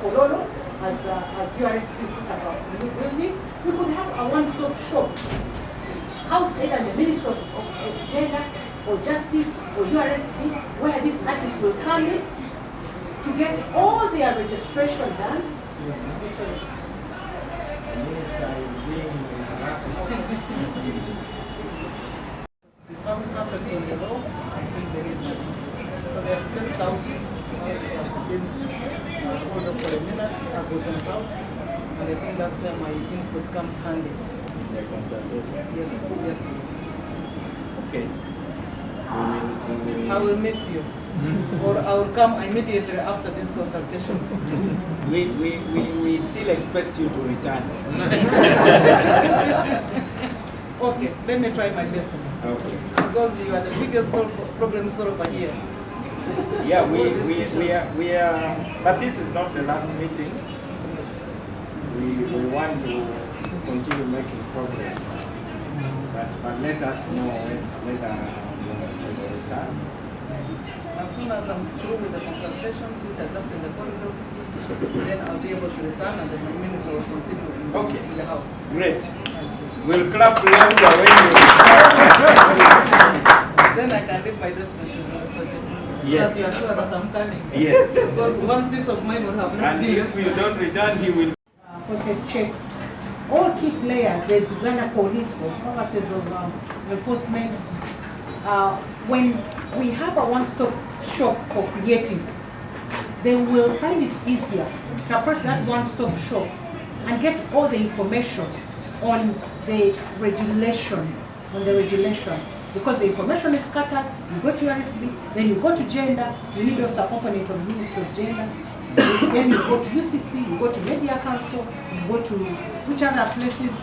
Pololo, as URSP put about new building. We could have a one-stop shop. House either the Ministry of Gender or Justice or URSP, where these artists will come in to get all their registration done. The minister is being harassed. The family perfect on the law, I think they need money. So they have stepped out. It has been hold up for a minute as we consult. And I think that's where my input comes handy. The consultation. Yes, yes. Okay. I will miss you. Or I will come immediately after these consultations. We still expect you to return. Okay, let me try my best. Okay. Because you are the biggest problem solver here. Yeah, we are, but this is not the last meeting. We want to continue making progress. But let us know whether we will return. As soon as I'm through with the consultations, which are just in the corridor, then I'll be able to return and then my minister will continue in the house. Great. We'll clap louder when you Then I can leave my documents in the surgery. Yes. Because you are sure that I'm coming. Yes. Because one piece of mind will have left And me. if you don't return, he will. Pocket checks. All key players, there's Uganda Police for purposes of enforcement. When we have a one-stop shop for creatives, they will find it easier to approach that one-stop shop and get all the information on the regulation, because the information is scattered. You go to URSB, then you go to gender, you need also a component of Ministry of Gender, then you go to UCC, you go to Media Council, you go to which other places?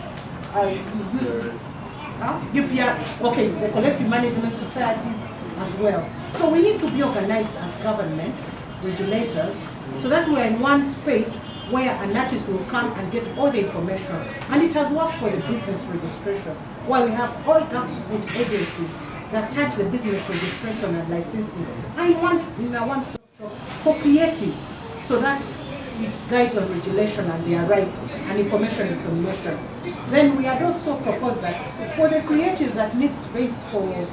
UPR, okay, the collective management societies as well. So we need to be organized as government, regulators, so that we're in one space where an artist will come and get all the information. And it has worked for the business registration, where we have all government agencies that touch the business registration and licensing. And one stop shop for creatives, so that it guides on regulation and their rights and information dissemination. Then we had also proposed that for the creatives that need space for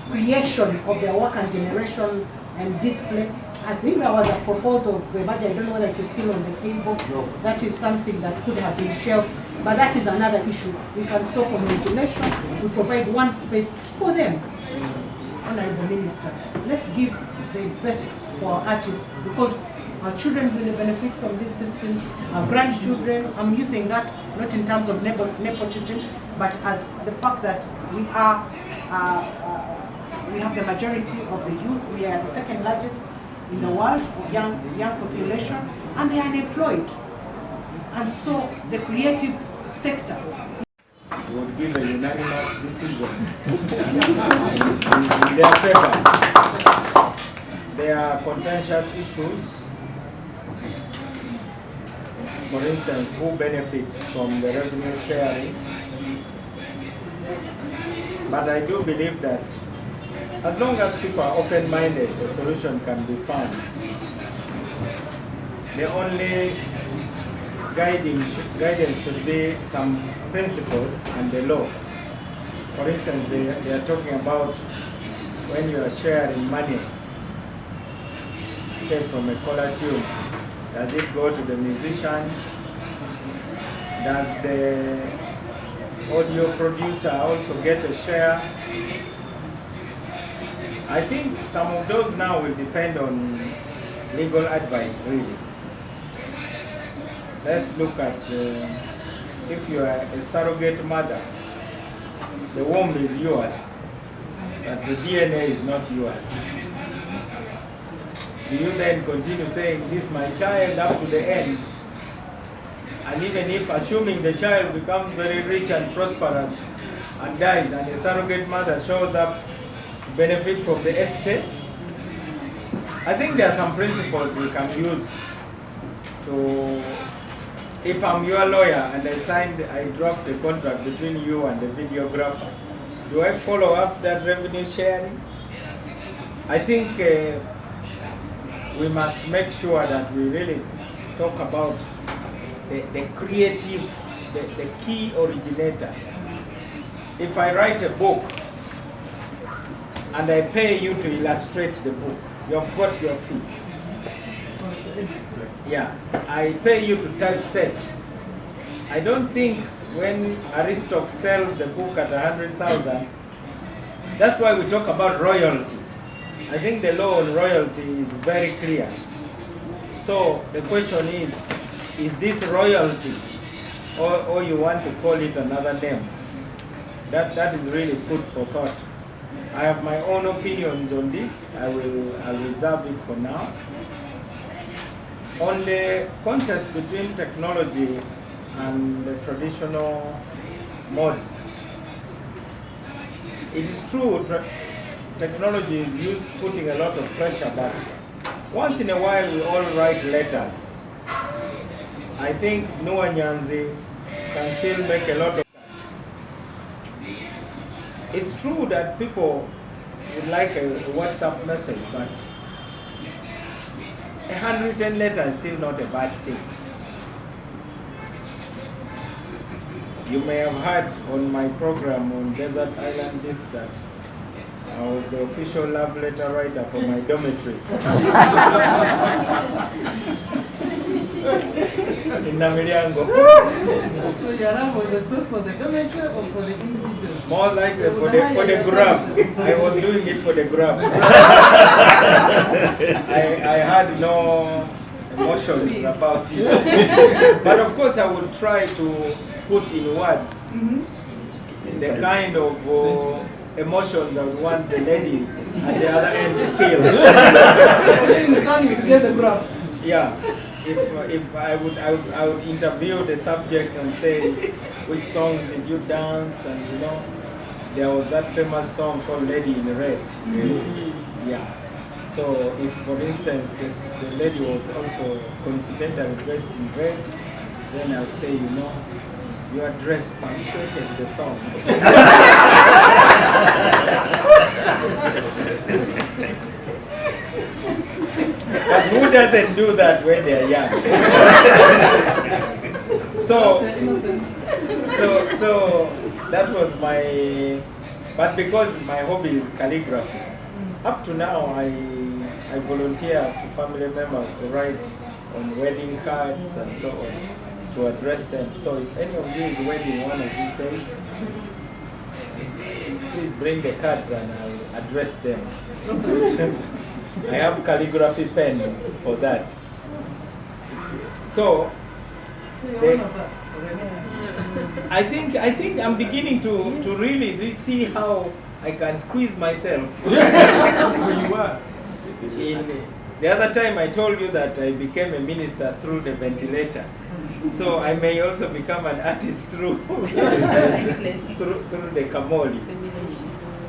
creation of their work and generation and display, I think there was a proposal of the budget. I don't know whether it is still on the table. No. That is something that could have been shelved, but that is another issue. We can stop on regulation. We provide one space for them. Honorable Minister, let's give the best for our artists, because our children will benefit from these systems, our grandchildren. I'm using that not in terms of nepotism, but as the fact that we have the majority of the youth. We are the second largest in the world of young population, and they are unemployed. And so the creative sector would give a unanimous decision in their favor. There are contentious issues. For instance, who benefits from the revenue sharing? But I do believe that as long as people are open-minded, a solution can be found. The only guidance should be some principles and the law. For instance, they are talking about when you are sharing money, say from a color tune, does it go to the musician? Does the audio producer also get a share? I think some of those now will depend on legal advice, really. Let's look at if you are a surrogate mother, the womb is yours, but the DNA is not yours. Do you then continue saying, this is my child up to the end? And even if, assuming the child becomes very rich and prosperous and dies, and a surrogate mother shows up to benefit from the estate, I think there are some principles we can use to, if I'm your lawyer and I draft a contract between you and the videographer, do I follow up that revenue sharing? I think we must make sure that we really talk about the creative, the key originator. If I write a book and I pay you to illustrate the book, you have got your fee. Yeah, I pay you to typeset. I don't think when Aristotle sells the book at 100,000, that's why we talk about royalty. I think the law on royalty is very clear. So the question is this royalty, or you want to call it another name? That is really food for thought. I have my own opinions on this. I'll reserve it for now. On the contrast between technology and the traditional modes, it is true technology is used putting a lot of pressure, but once in a while we all write letters. I think Noah Nyanzi can still make a lot of cards. It's true that people would like a WhatsApp message, but a handwritten letter is still not a bad thing. You may have heard on my program on Desert Island this, that I was the official love letter writer for my dormitory. In Namiriango. So your love was expressed for the dormitory or for the individual? More likely for the grab. I was doing it for the grab. I had no emotions about it. But of course I would try to put in words the kind of emotions I would want the lady at the other end to feel. Get the grab. Yeah. If I would interview the subject and say, which songs did you dance, and you know, there was that famous song called Lady in Red. Yeah. So if, for instance, the lady was also coincidentally dressed in red, then I would say, you know, your dress punctuated the song. But who doesn't do that when they're young? so that was my, but because my hobby is calligraphy, up to now I volunteer to family members to write on wedding cards and so on, to address them. So if any of you is wedding one of these days, please bring the cards and I'll address them. I have calligraphy pens for that. So you're one of us. I think I'm beginning to really see how I can squeeze myself. Where you are? The other time I told you that I became a minister through the ventilator. So I may also become an artist through through the Kamoli.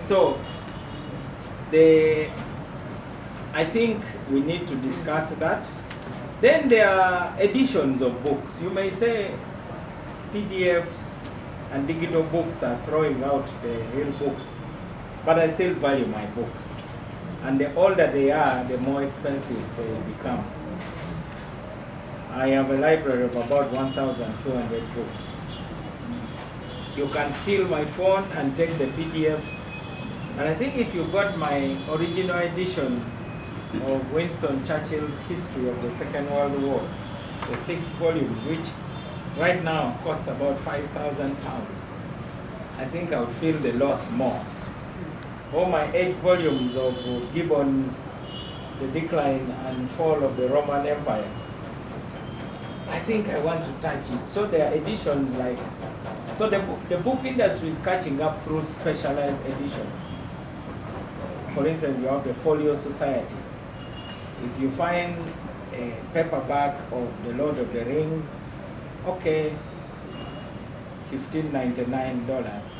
So I think we need to discuss that. Then there are editions of books. You may say PDFs and digital books are throwing out the real books, but I still value my books. And the older they are, the more expensive they become. I have a library of about 1,200 books. You can steal my phone and take the PDFs. And I think if you got my original edition of Winston Churchill's History of the Second World War, the 6 volumes, which right now cost about £5,000, I think I would feel the loss more. Or my 8 volumes of Gibbon's The Decline and Fall of the Roman Empire, I think I want to touch it. So there are editions like, so the book industry is catching up through specialized editions. For instance, you have the Folio Society. If you find a paperback of The Lord of the Rings, okay, $15.99.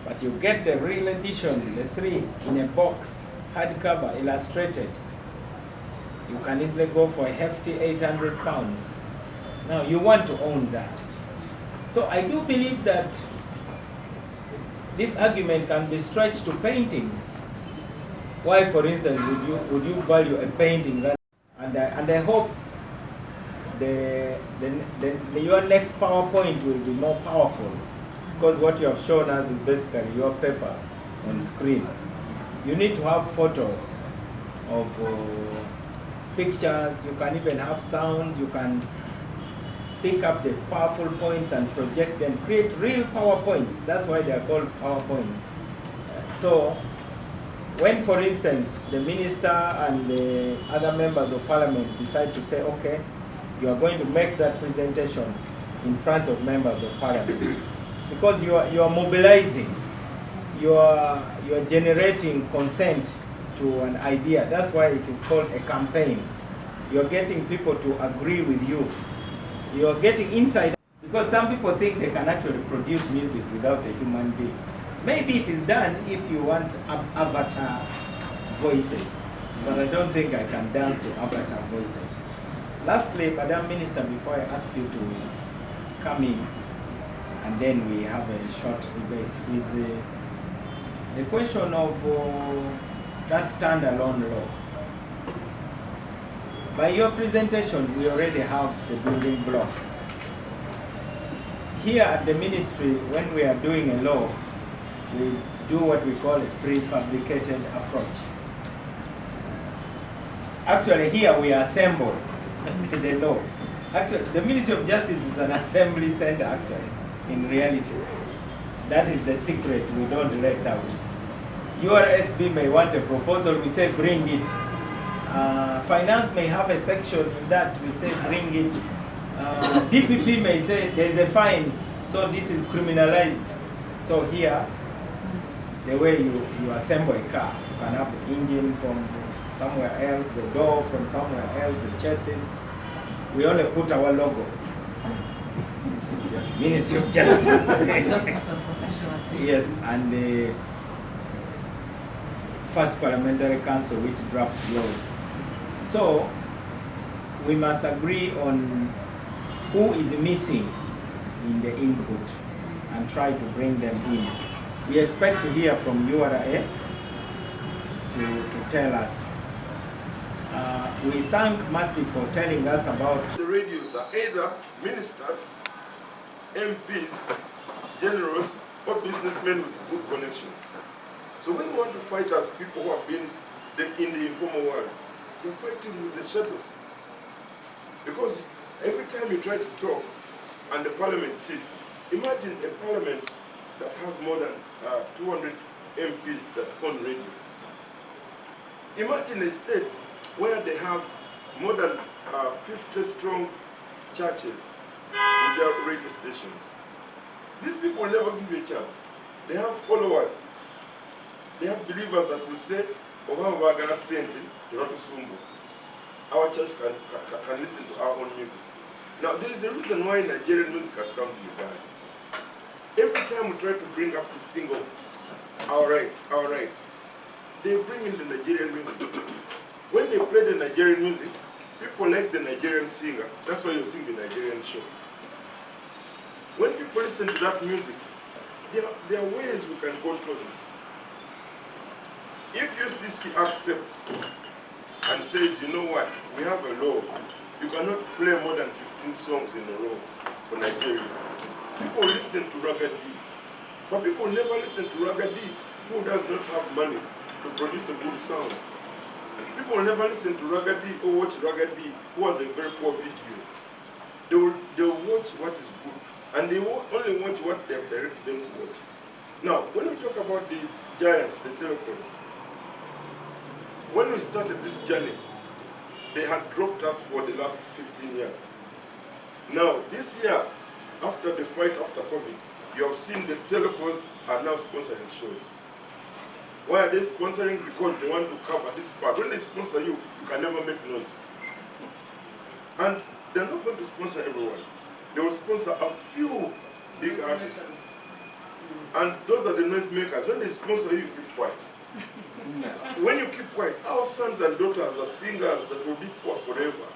But you get the real edition, the 3 in a box, hardcover, illustrated. You can easily go for a hefty £800. Now you want to own that. So I do believe that this argument can be stretched to paintings. Why, for instance, would you value a painting rather? And I hope your next PowerPoint will be more powerful, because what you have shown us is basically your paper on screen. You need to have photos of pictures. You can even have sounds. You can pick up the powerful points and project them, create real PowerPoints. That's why they are called PowerPoint. So when, for instance, the minister and the other members of parliament decide to say, okay, you are going to make that presentation in front of members of parliament, because you are mobilizing, you are generating consent to an idea. That's why it is called a campaign. You are getting people to agree with you. You are getting inside, because some people think they can actually produce music without a human being. Maybe it is done if you want avatar voices, but I don't think I can dance to avatar voices. Lastly, Madam Minister, before I ask you to come in and then we have a short debate, is the question of that standalone law. By your presentation, we already have the building blocks. Here at the ministry, when we are doing a law, we do what we call a prefabricated approach. Actually, here we assemble the law. Actually, the Ministry of Justice is an assembly center, actually, in reality. That is the secret we don't let out. URSB may want a proposal, we say bring it. Finance may have a section in that, we say bring it. DPP may say there's a fine, so this is criminalized. So here, the way you assemble a car, you can have the engine from somewhere else, the door from somewhere else, the chassis. We only put our logo. Ministry of Justice. Justice and Constitutional. Yes, and the First Parliamentary Council, which drafts laws. So we must agree on who is missing in the input and try to bring them in. We expect to hear from URA to tell us. We thank Mercy for telling us about the radios are either ministers, MPs, generals, or businessmen with good connections. So when we want to fight as people who have been in the informal world, you're fighting with the shadows. Because every time you try to talk and the parliament sits, imagine a parliament that has more than 200 MPs that own radios. Imagine a state where they have more than 50 strong churches with their radio stations. These people will never give you a chance. They have followers. They have believers that will say, our church can listen to our own music. Now, there is a reason why Nigerian music has come to Uganda. Every time we try to bring up this thing of our rights, they bring in the Nigerian music. When they play the Nigerian music, people like the Nigerian singer. That's why you sing the Nigerian show. When people listen to that music, there are ways we can control this. If UCC accepts and says, you know what, we have a law, you cannot play more than 15 songs in a row for Nigeria. People listen to Raga D, but people never listen to Raga D who does not have money to produce a good sound. People never listen to Raga D or watch Raga D who has a very poor video. They will watch what is good, and they will only watch what they have directed them to watch. Now, when we talk about these giants, the telecoms, when we started this journey, they had dropped us for the last 15 years. Now, this year, after the fight after COVID, you have seen the telecoms are now sponsoring shows. Why are they sponsoring? Because they want to cover this part. When they sponsor you, you can never make noise. And they're not going to sponsor everyone. They will sponsor a few big artists. And those are the noise makers. When they sponsor you, you keep quiet. When you keep quiet, our sons and daughters are singers that will be poor forever.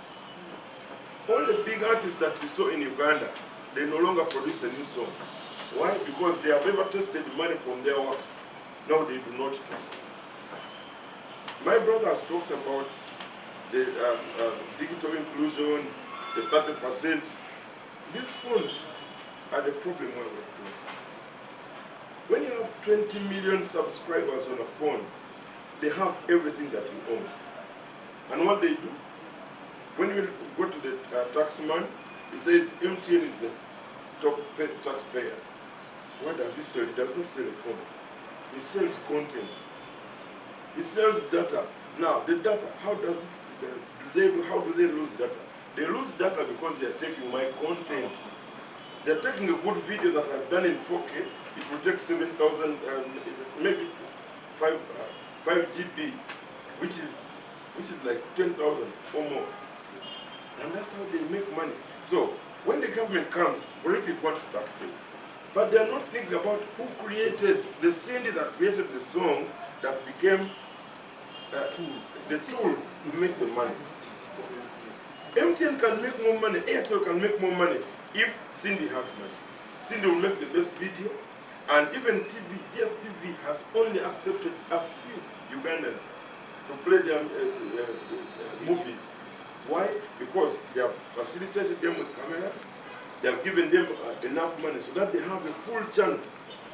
All the big artists that you saw in Uganda, they no longer produce a new song. Why? Because they have ever tested money from their works. Now they do not test. My brother has talked about the digital inclusion, the 30%. These phones are the problem when we're doing. When you have 20 million subscribers on a phone, they have everything that you own. And what they do, when you go to the taxman, he says MTN is the top paid taxpayer. What does he sell? He does not sell a phone. He sells content. He sells data. Now, the data, how do they lose data? They lose data because they are taking my content. They are taking a good video that I've done in 4K. It will take 7,000, maybe 5 GB, which is like 10,000 or more. And that's how they make money. So, when the government comes, for it wants taxes. But they are not thinking about who created the Cindy that created the song that became the tool to make the money. MTN can make more money, Airtel can make more money if Cindy has money. Cindy will make the best video, and even TV, DSTV has only accepted a few Ugandans to play their movies. Why? Because they have facilitated them with cameras, they have given them enough money so that they have a full channel.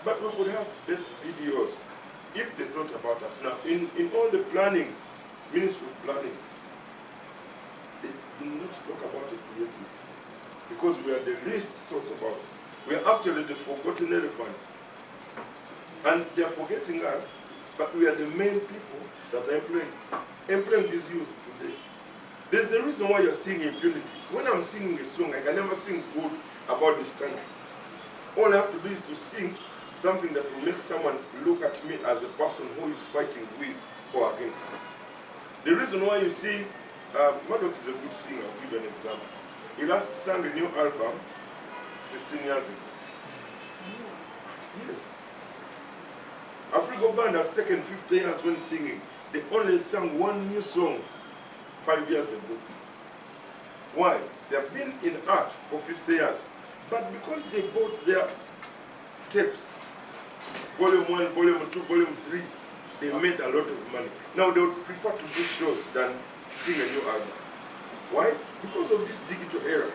But we could have best videos if they thought about us. Now, in all the planning, Ministry of Planning, they do not talk about the creative because we are the least thought about. We are actually the forgotten elephant. And they are forgetting us, but we are the main people that are employing these youth today. There's a reason why you're seeing impunity. When I'm singing a song, I can never sing good about this country. All I have to do is to sing something that will make someone look at me as a person who is fighting with or against me. The reason why you see, Maddox is a good singer, I'll give you an example. He last sang a new album 15 years ago. Yes. Africa Band has taken 50 years when singing. They only sang one new song 5 years ago. Why? They have been in art for 50 years. But because they bought their tapes, volume 1, volume 2, volume 3, they made a lot of money. Now they would prefer to do shows than sing a new album. Why? Because of this digital era.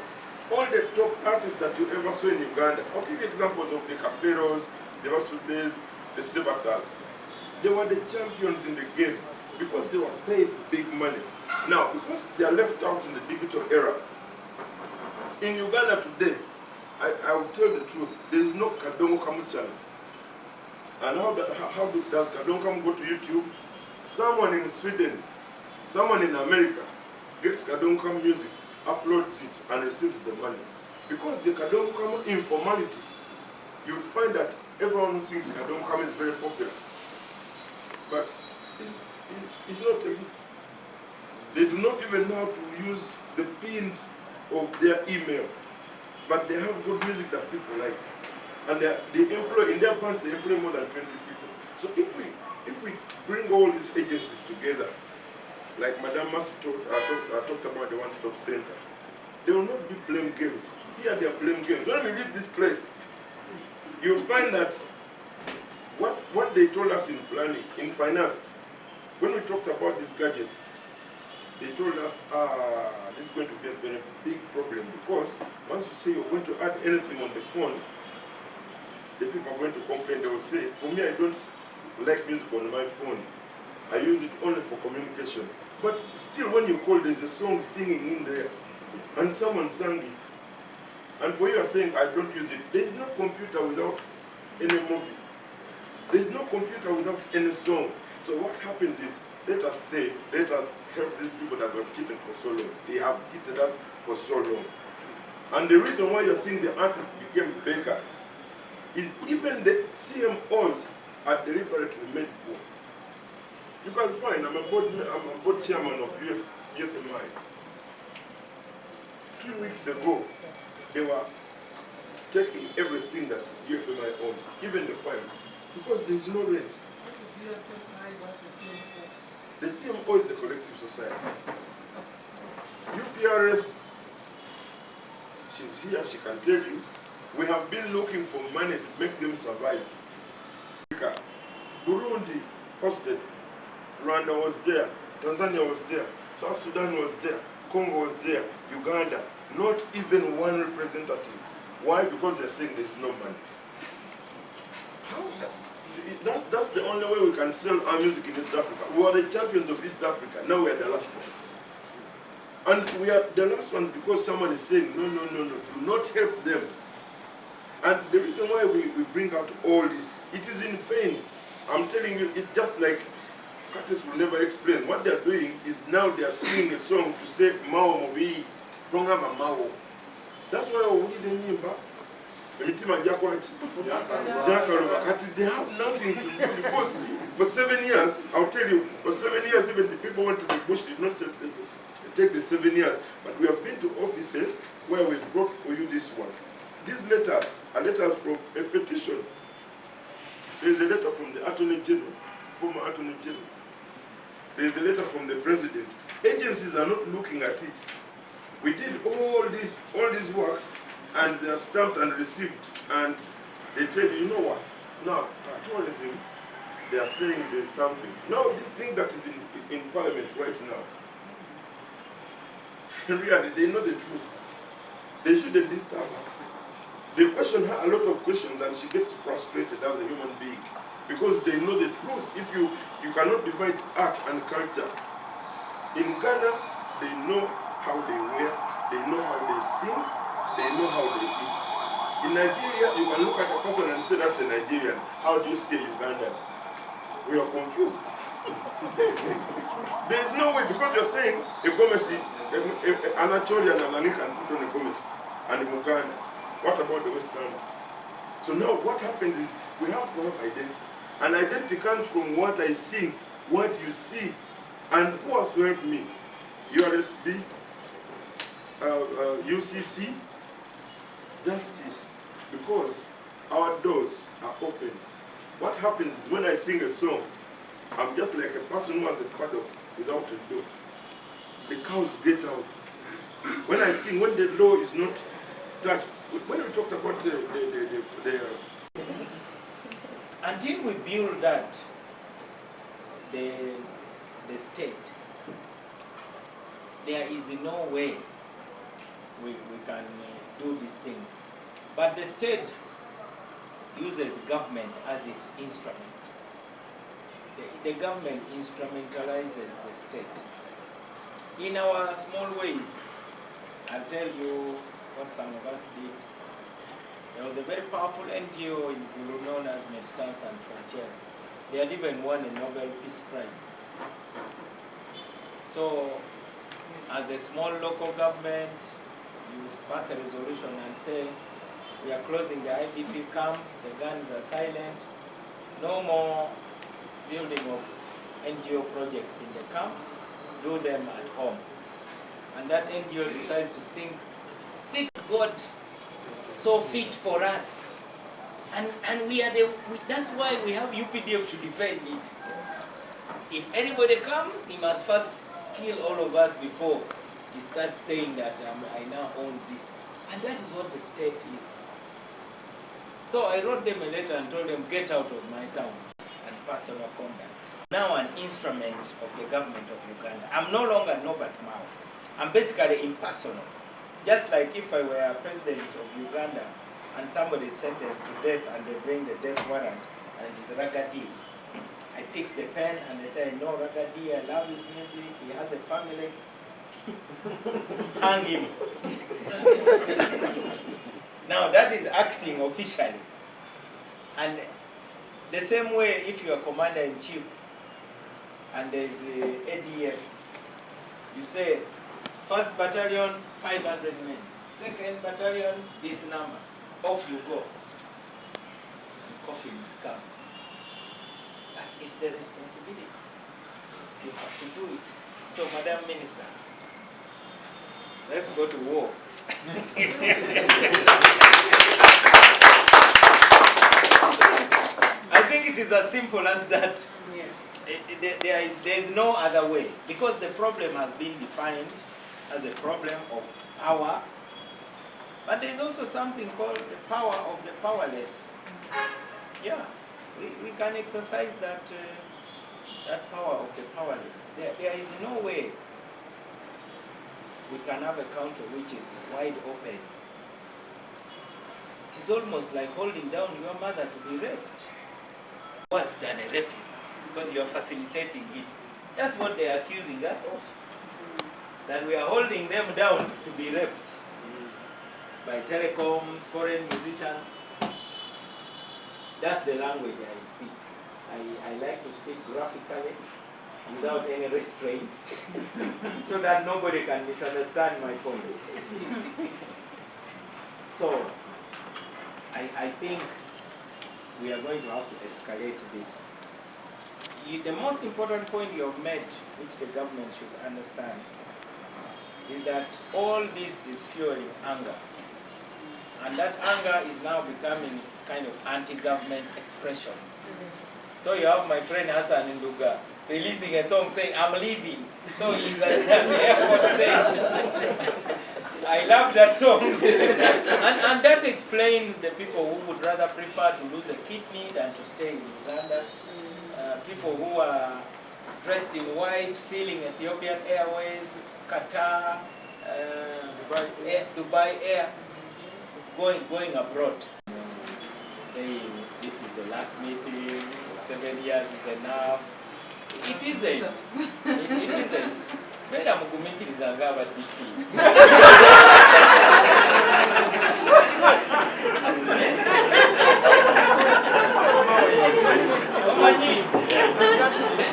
All the top artists that you ever saw in Uganda, I'll give you examples of the Caferos, the Vasudes, the Sebatas. They were the champions in the game because they were paid big money. Now, because they are left out in the digital era, in Uganda today, I will tell the truth, there is no Kadongo Kamu channel. And how does Kadongo Kamu go to YouTube? Someone in Sweden, someone in America gets Kadongo Kamu music, uploads it, and receives the money. Because the Kadongo Kamu informality, you'll find that everyone who sings Kadongo Kamu is very popular. But it's not elite. They do not even know how to use the pins of their email. But they have good music that people like. And they employ, in their bands, they employ more than 20 people. So if we bring all these agencies together, like Madame Masi talked about the one-stop center, there will not be blame games. Here they are blame games. When we leave this place, you'll find that what they told us in planning, in finance, when we talked about these gadgets, they told us, this is going to be a very big problem because once you say you're going to add anything on the phone, the people are going to complain. They will say, for me, I don't like music on my phone. I use it only for communication. But still, when you call, there's a song singing in there, and someone sang it. And for you are saying, I don't use it. There's no computer without any movie. There's no computer without any song. So what happens is, let us help these people that have cheated for so long. They have cheated us for so long. And the reason why you're seeing the artists became beggars is even the CMOs are deliberately made poor. You can find, I'm a board chairman of UFMI. 2 weeks ago, they were taking everything that UFMI owns, even the files, because there's no rent. The CMO is the collective society. UPRS, she's here, she can tell you, we have been looking for money to make them survive. Burundi hosted, Rwanda was there, Tanzania was there, South Sudan was there, Congo was there, Uganda, not even one representative. Why? Because they're saying there's no money. How? That's the only way we can sell our music in East Africa. We are the champions of East Africa. Now we are the last ones. And we are the last ones because someone is saying, no, do not help them. And the reason why we bring out all this, it is in pain. I'm telling you, it's just like artists will never explain. What they're doing is now they're singing a song to say, Mao Mobi, Tongama Mao. That's why we didn't name back. They have nothing to do because for 7 years, I'll tell you, for 7 years, even the people went to the bush did not take the 7 years. But we have been to offices where we brought for you this one. These letters are letters from a petition. There is a letter from the Attorney General, former Attorney General. There is a letter from the President. Agencies are not looking at it. We did all these works, and they are stamped and received, and they tell you, you know what? Now, tourism, they are saying there's something. Now, this thing that is in Parliament right now, really, they know the truth. They shouldn't disturb her. They question her a lot of questions, and she gets frustrated as a human being because they know the truth. If you cannot divide art and culture. In Ghana, they know how they wear, they know how they sing, they know how they eat. In Nigeria, you can look at a person and say that's a Nigerian. How do you say Ugandan? We are confused. There is no way, because you're saying a Gomesi, an Acholi and an Ani can put on a Gomesi and a Muganda. What about the Westerner? So now what happens is we have to have identity. And identity comes from what I sing, what you see. And who has to help me? URSB, UCC, justice. Because our doors are open. What happens is when I sing a song, I'm just like a person who has a paddock without a door. The cows get out. When I sing, when the law is not touched, when we talked about until we build that, the state, there is no way we can do these things. But the state uses government as its instrument. The government instrumentalizes the state. In our small ways, I'll tell you what some of us did. There was a very powerful NGO in Gulu known as Médecins Sans Frontières. They had even won a Nobel Peace Prize. So, as a small local government, you pass a resolution and say, we are closing the IDP camps, the guns are silent, no more building of NGO projects in the camps, do them at home. And that NGO decided to sing, "Seek God so fit for us." And we are that's why we have UPDF to defend it. If anybody comes, he must first kill all of us before he starts saying that I now own this. And that is what the state is. So I wrote them a letter and told them, get out of my town, and personal conduct. Now an instrument of the government of Uganda. I'm no longer Norbert Mao. I'm basically impersonal. Just like if I were president of Uganda and somebody is sentenced to death and they bring the death warrant and it is Ragadi. I pick the pen and they say, no, Ragadi, I love his music, he has a family. Hang him. Now that is acting officially. And the same way if you are commander-in-chief and there is a ADF, you say, 1st battalion, 500 men. 2nd battalion, this number. Off you go. And coffin is come. That is the responsibility. You have to do it. So, Madam Minister, let's go to war. I think it is as simple as that. Yeah. There is no other way. Because the problem has been defined as a problem of power. But there is also something called the power of the powerless. Yeah, we can exercise that power of the powerless. There is no way we can have a country which is wide open. It is almost like holding down your mother to be raped. Worse than a rapist, because you are facilitating it. That's what they are accusing us of. That we are holding them down to be raped by telecoms, foreign musicians. That's the language I speak. I like to speak graphically, without any restraint, so that nobody can misunderstand my point. So, I think we are going to have to escalate this. The most important point you have made, which the government should understand, is that all this is fueling anger. And that anger is now becoming kind of anti-government expressions. So you have my friend Hassan Nduga releasing a song saying, "I'm leaving." So he's at the airport saying, I love that song. and that explains the people who would rather prefer to lose a kidney than to stay in Uganda. People who are dressed in white, feeling Ethiopian Airways, Qatar, Dubai Air, going abroad. Saying this is the last meeting, 7 years is enough. It isn't. It isn't. Better mugumikiriza ngaba DP.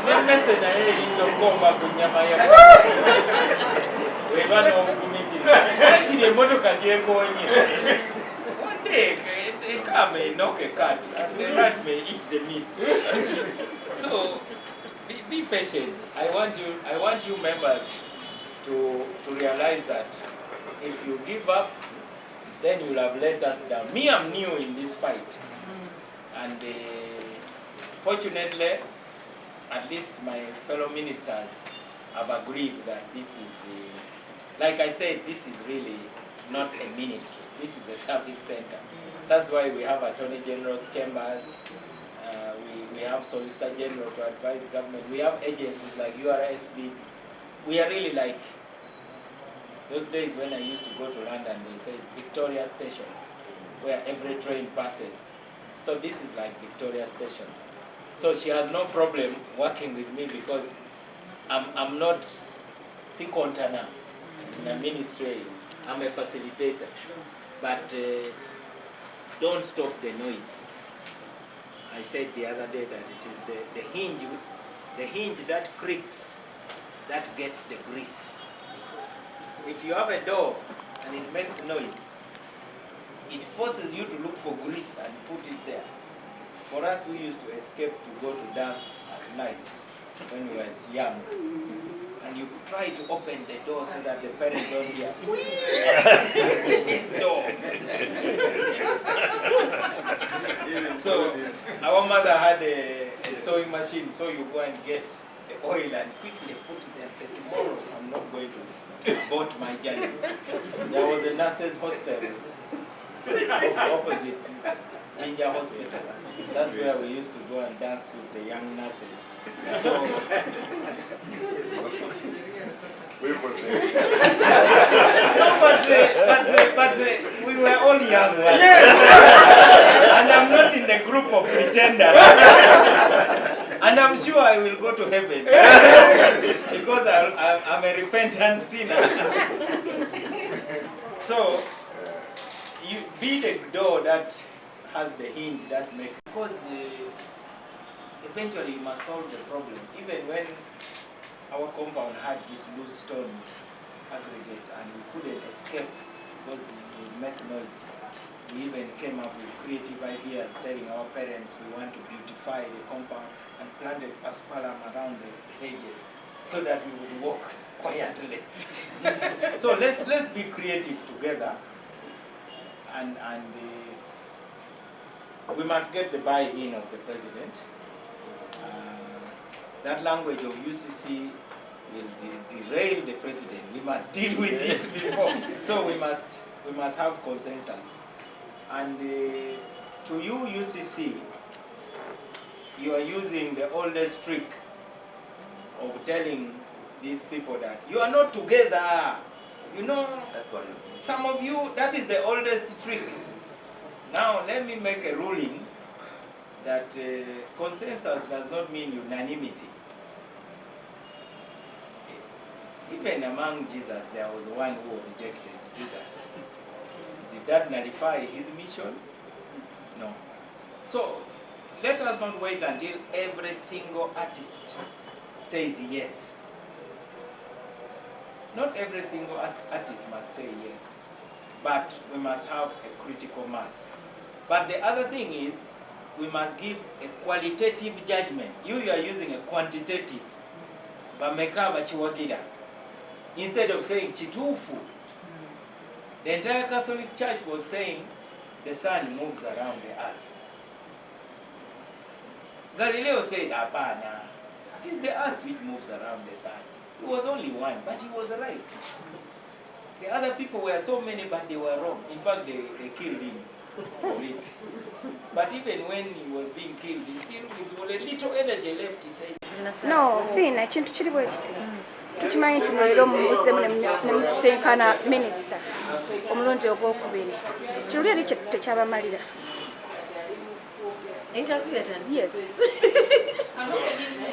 Nemese na yeye ndokoma kunyama ya. Wewe no mugumikiriza. Actually emotoka ndiye konye. One day a car may knock a cat and the rat may eat the meat. So be patient. I want you members to realize that if you give up, then you'll have let us down. Me, I'm new in this fight, and fortunately, at least my fellow ministers have agreed that this is, like I said, this is really not a ministry. This is a service center. That's why we have Attorney General's chambers. We have Solicitor General to advise government. We have agencies like URSB. We are really like those days when I used to go to London, they say Victoria Station, where every train passes. So this is like Victoria Station. So she has no problem working with me because I'm not Sikontana in a ministry. I'm a facilitator. But don't stop the noise. I said the other day that it is the hinge that creaks that gets the grease. If you have a door and it makes noise, it forces you to look for grease and put it there. For us, we used to escape to go to dance at night when we were young. And you try to open the door so that the parents don't hear. This door. So our mother had a sewing machine, so you go and get the oil and quickly put it there and say, tomorrow I'm not going to abort my journey. There was a nurses' hostel opposite Ginger Hospital. That's where we used to go and dance with the young nurses. So but we were all young ones. Yes. And I'm not in the group of pretenders. And I'm sure I will go to heaven because I'm a repentant sinner. So you be the door that has the hinge that makes, because eventually you must solve the problem. Even when our compound had these loose stones aggregate and we couldn't escape because it would make noise, we even came up with creative ideas telling our parents we want to beautify the compound and planted paspalam around the hedges so that we would walk quietly. So let's be creative together, and we must get the buy-in of the president. That language of UCC will derail the president. We must deal with it before. So we must have consensus. And to you, UCC, you are using the oldest trick of telling these people that you are not together. You know, some of you, that is the oldest trick. Now, let me make a ruling that consensus does not mean unanimity. Even among Jesus, there was one who rejected Judas. Did that nullify his mission? No. So, let us not wait until every single artist says yes. Not every single artist must say yes, but we must have a critical mass. But the other thing is, we must give a qualitative judgment. You are using a quantitative. Instead of saying chitufu. The entire Catholic Church was saying the sun moves around the earth. Galileo said, Apana, it is the earth which moves around the sun. He was only one, but he was right. The other people were so many, but they were wrong. In fact, they killed him for it. But even when he was being killed, he still, with a little energy left, he said, No, fina kintu kiri bwe kiti tukimanyi nti leero mumuzzemu ne musinkana minisita omulundi ogwokubiri kiruli eri tekyabamalira. Interview attend. Yes.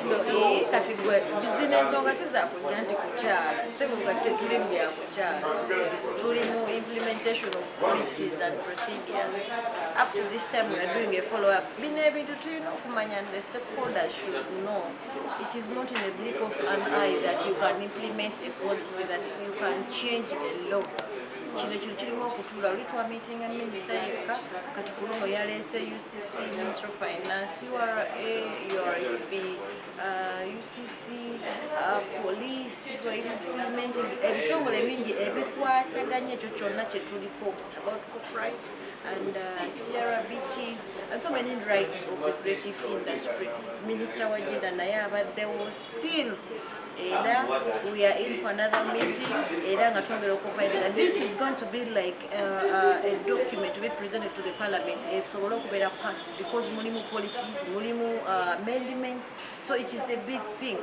No, kati gwe business nga sizakuja nti kukyala sebuga tetuli mbya kukyala tuli mu implementation of policies and procedures. Up to this time we are doing a follow-up. Bino ebintu tulina okumanya and the stakeholders should know it is not in the blink of an eye that you can implement a policy, that you can change a law. Kino kirimu okutuula luli twa meeting and minister yekka kati kulungo yaleese UCC, Minister of Finance, URA, URSB, UCC, police, for implementing ebitongole bingi ebikwasaganya ekyo kyonna kye tuliko about copyright and CRBTs and so many rights of the creative industry. Minister Wajeda naye abaddewo still. We are in for another meeting. This is going to be like a document to be presented to the parliament. So we are passed because mulimu policies, mulimu amendments. So it is a big thing.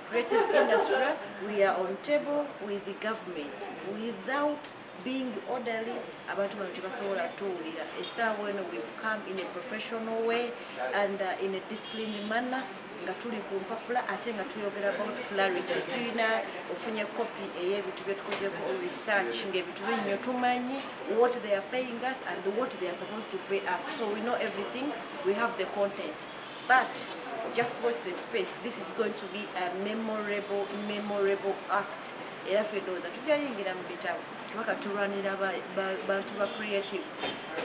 Creative industry, we are on table with the government without being orderly. Abantu basobola tuwulira essaawa when we've come in a professional way and in a disciplined manner. Nga tuli ku mpapula ate nga tuyogera about clarity. Tulina ofunye copy ey'ebintu byetukozeko research ng'ebintu binyo tumanyi what they are paying us and what they are supposed to pay us. So we know everything, we have the content. But just watch the space. This is going to be a memorable act. Era ffe ndowooza tujayingira mu bitabo tubaka tulwanira bantu ba creatives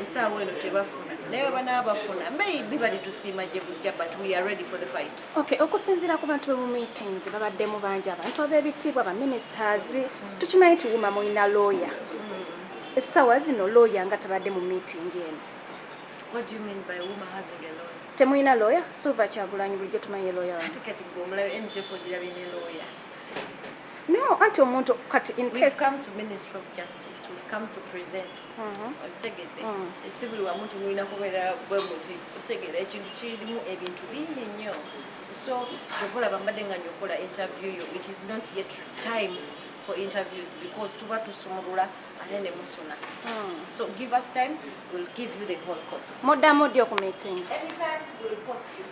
essaawa eno tebafuna naye banaabafuna maybe bali tusiima gye bujja but we are ready for the fight. Okay, okusinziira ku bantu mu meetings babaddemu bangi abantu ab'ebitiibwa ba ministers tukimanyi nti wuma mulina lawyer. Essaawa zino lawyer nga tabadde mu meeting eno. What do you mean by woman having a lawyer? Temulina lawyer? Silver Kyagulanyi bulijjo tumanyi lawyer. Ate kati gwe omulabe NCF ogirabye ne lawyer. No, anti omuntu kati in case we've come to Ministry of Justice, we've come to present. Ostegedde esibuli wa muntu mulina kubeera bwe muti osegera ekintu kirimu ebintu bingi nnyo. So tokola bambadde nga nyokola interview yo, it is not yet time for interviews because tuba tusumulula ate ne musuna. So give us time, we'll give you the whole copy. modda ku meeting. Anytime we'll post you.